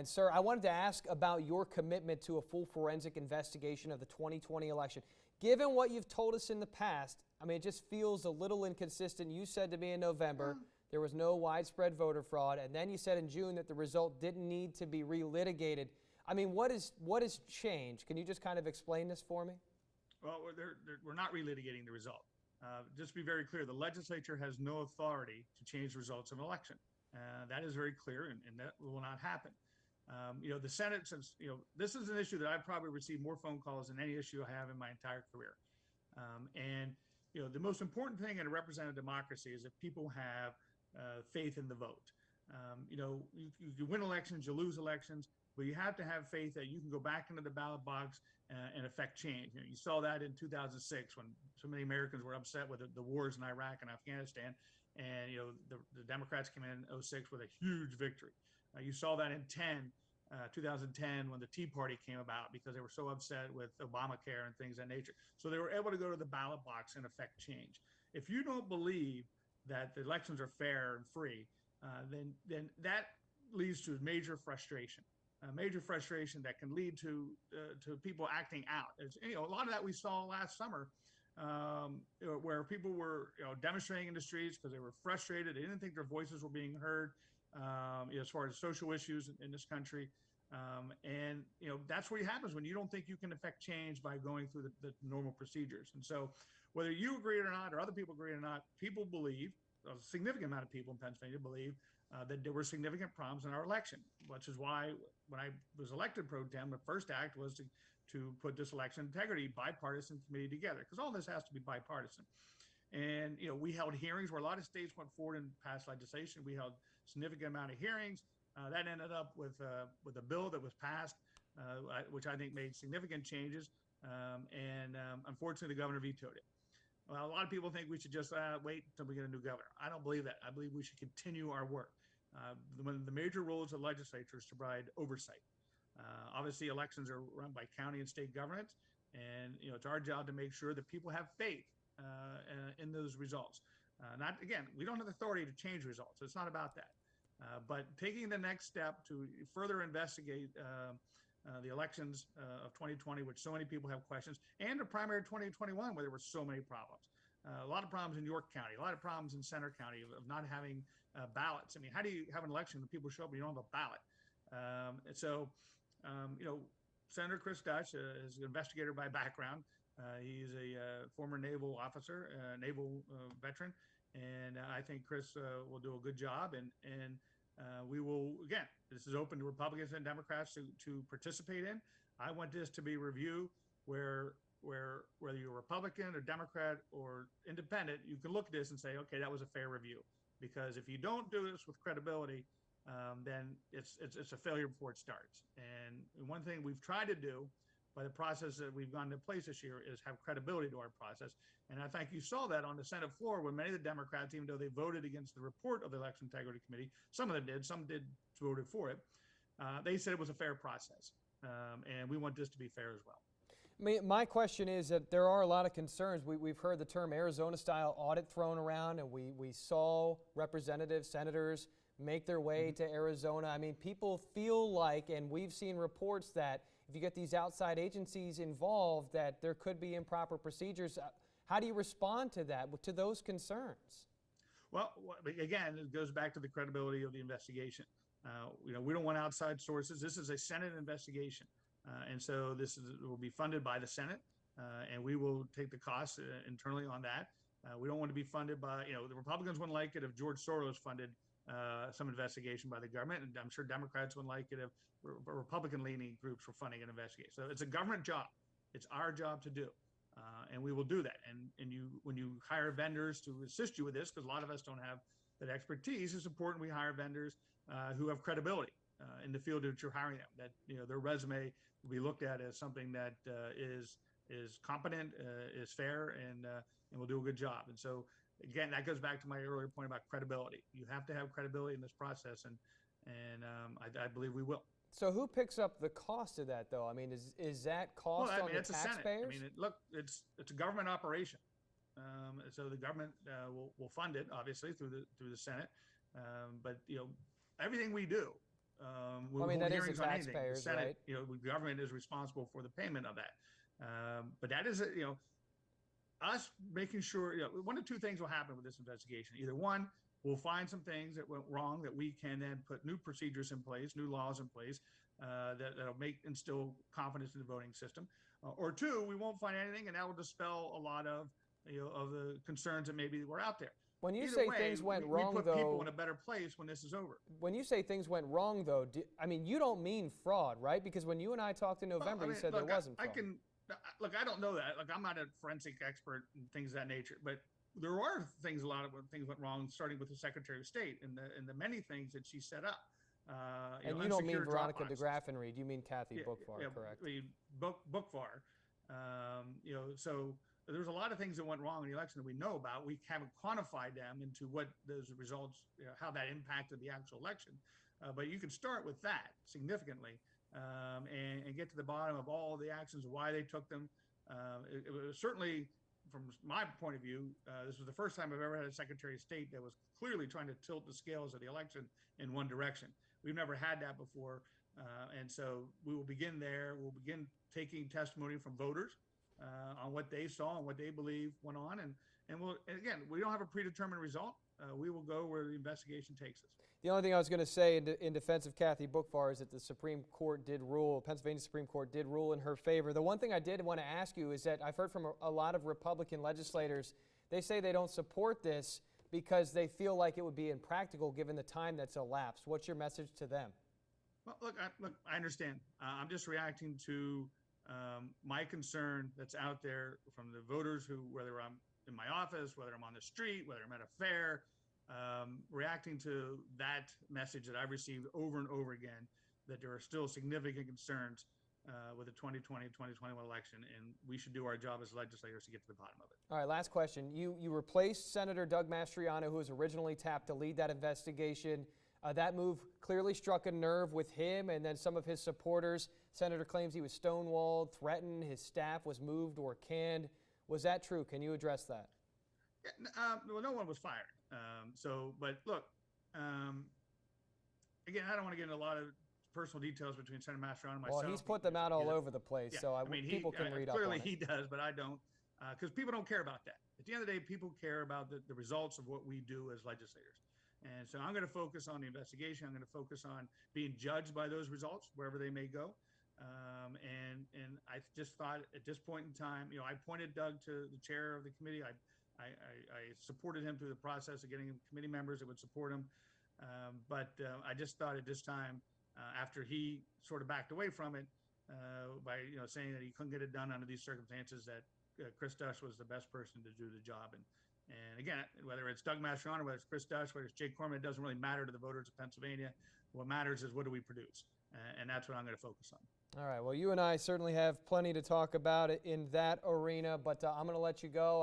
And sir, I wanted to ask about your commitment to a full forensic investigation of the 2020 election. Given what you've told us in the past, I mean, it just feels a little inconsistent. You said to me in November there was no widespread voter fraud, and then you said in June that the result didn't need to be relitigated. I mean, what has changed? Can you just kind of explain this for me? Well, we're not relitigating the result. Just to be very clear, the legislature has no authority to change the results of an election. That is very clear, and that will not happen. The Senate, since this is an issue that I've probably received more phone calls than any issue I have in my entire career. The most important thing in a representative democracy is that people have faith in the vote. You win elections, you lose elections, but you have to have faith that you can go back into the ballot box and affect change. You saw that in 2006 when so many Americans were upset with the wars in Iraq and Afghanistan, and the Democrats came in 2006 with a huge victory. You saw that in 2010 when the Tea Party came about because they were so upset with Obamacare and things of that nature. So they were able to go to the ballot box and affect change. If you don't believe that the elections are fair and free, then that leads to major frustration. Major frustration that can lead to people acting out. A lot of that we saw last summer, where people were demonstrating in the streets because they were frustrated. They didn't think their voices were being heard as far as social issues in this country. That's what happens when you don't think you can affect change by going through the normal procedures. And so whether you agree or not, or other people agree or not, people believe, a significant amount of people in Pennsylvania believe that there were significant problems in our election, which is why when I was elected pro tem, the first act was to put this election integrity bipartisan committee together, because all this has to be bipartisan. And we held hearings where a lot of states went forward and passed legislation. We held significant amount of hearings. That ended up with a bill that was passed, which I think made significant changes. Unfortunately, the governor vetoed it. Well, a lot of people think we should just wait until we get a new governor. I don't believe that. I believe we should continue our work. One of the major roles of the legislature is to provide oversight. Obviously, elections are run by county and state governments, and it's our job to make sure that people have faith in those results. We don't have authority to change results. It's not about that. But taking the next step to further investigate the elections of 2020, which so many people have questions, and the primary 2021, where there were so many problems. A lot of problems in York County, a lot of problems in Center County of not having ballots. I mean, how do you have an election when people show up and you don't have a ballot? Senator Chris Dutch is an investigator by background. He's a former naval officer, naval veteran, and I think Chris will do a good job. And we will, again, this is open to Republicans and Democrats to participate in. I want this to be a review where whether you're Republican or Democrat or independent, you can look at this and say, okay, that was a fair review. Because if you don't do this with credibility, then it's a failure before it starts. And one thing we've tried to do by the process that we've gone into place this year is have credibility to our process. And I think you saw that on the Senate floor when many of the Democrats, even though they voted against the report of the Election Integrity Committee, some of them did, some voted for it. They said it was a fair process. And we want this to be fair as well. My question is that there are a lot of concerns. We've heard the term Arizona-style audit thrown around, and we saw representatives, senators make their way to Arizona. I mean, people feel like, and we've seen reports that if you get these outside agencies involved, that there could be improper procedures. How do you respond to that, to those concerns? Well, again, it goes back to the credibility of the investigation. We don't want outside sources. This is a Senate investigation. And so will be funded by the Senate, and we will take the costs internally on that. We don't want to be funded by, the Republicans wouldn't like it if George Soros funded some investigation by the government, and I'm sure Democrats wouldn't like it if Republican-leaning groups were funding an investigation. So it's a government job. It's our job to do, and we will do that. And when you hire vendors to assist you with this, because a lot of us don't have that expertise, it's important we hire vendors who have credibility in the field that you're hiring them. That their resume will be looked at as something that is competent, is fair, and will do a good job. And so, again, that goes back to my earlier point about credibility. You have to have credibility in this process, and I believe we will. So who picks up the cost of that, though? I mean, is that cost on the taxpayers? I mean, look, it's a government operation, so the government will fund it, obviously, through the Senate. But everything we do I mean, that is the hearings on anything. The taxpayers, Senate, right? government is responsible for the payment of that. But that is, us making sure, one of two things will happen with this investigation. Either one, we'll find some things that went wrong that we can then put new procedures in place, new laws in place that'll instill confidence in the voting system. Or two, we won't find anything, and that will dispel a lot of the concerns that maybe were out there. When you Either say way, things went we wrong, put though, people in a better place when this is over. when you say things went wrong, though, I mean, you don't mean fraud, right? Because when you and I talked in November, you said look, there wasn't fraud. I don't know that. Like, I'm not a forensic expert and things of that nature, but there are things. A lot of things went wrong, starting with the Secretary of State and the many things that she set up. And you don't mean unsecured Veronica Dropboxes. DeGraffenreid, you mean Kathy Bookvar, correct? Bookvar. So there's a lot of things that went wrong in the election that we know about. We haven't quantified them into what those results, how that impacted the actual election. But you can start with that significantly and get to the bottom of all the actions, why they took them. It was certainly, from my point of view, this was the first time I've ever had a Secretary of State that was clearly trying to tilt the scales of the election in one direction. We've never had that before. And so we will begin there. We'll begin taking testimony from voters on what they saw and what they believe went on. And again, we don't have a predetermined result. We will go where the investigation takes us. The only thing I was going to say in defense of Kathy Bookvar is that the Supreme Court did rule, Pennsylvania Supreme Court did rule in her favor. The one thing I did want to ask you is that I've heard from a lot of Republican legislators, they say they don't support this because they feel like it would be impractical given the time that's elapsed. What's your message to them? Well, look, I understand. I'm just reacting to my concern that's out there from the voters who, whether I'm in my office, whether I'm on the street, whether I'm at a fair, reacting to that message that I've received over and over again, that there are still significant concerns with the 2020-2021 election, and we should do our job as legislators to get to the bottom of it. All right, last question. You replaced Senator Doug Mastriano, who was originally tapped to lead that investigation. That move clearly struck a nerve with him and then some of his supporters. Senator claims he was stonewalled, threatened, his staff was moved or canned. Was that true? Can you address that? Yeah, well, no one was fired. But look, again, I don't want to get into a lot of personal details between Senator Mastriano and myself. Well, he's put them out all over the place, yeah, so people can read up on it. Clearly he does, but I don't, because people don't care about that. At the end of the day, people care about the results of what we do as legislators. And so I'm going to focus on the investigation. I'm going to focus on being judged by those results, wherever they may go. And I just thought at this point in time, I appointed Doug to the chair of the committee. I supported him through the process of getting committee members that would support him. But I just thought at this time, after he sort of backed away from it by saying that he couldn't get it done under these circumstances, that Chris Dush was the best person to do the job. And again, whether it's Doug Mastriano, whether it's Chris Dush, whether it's Jake Corman, it doesn't really matter to the voters of Pennsylvania. What matters is what do we produce, and that's what I'm going to focus on. All right. Well, you and I certainly have plenty to talk about in that arena, but I'm going to let you go.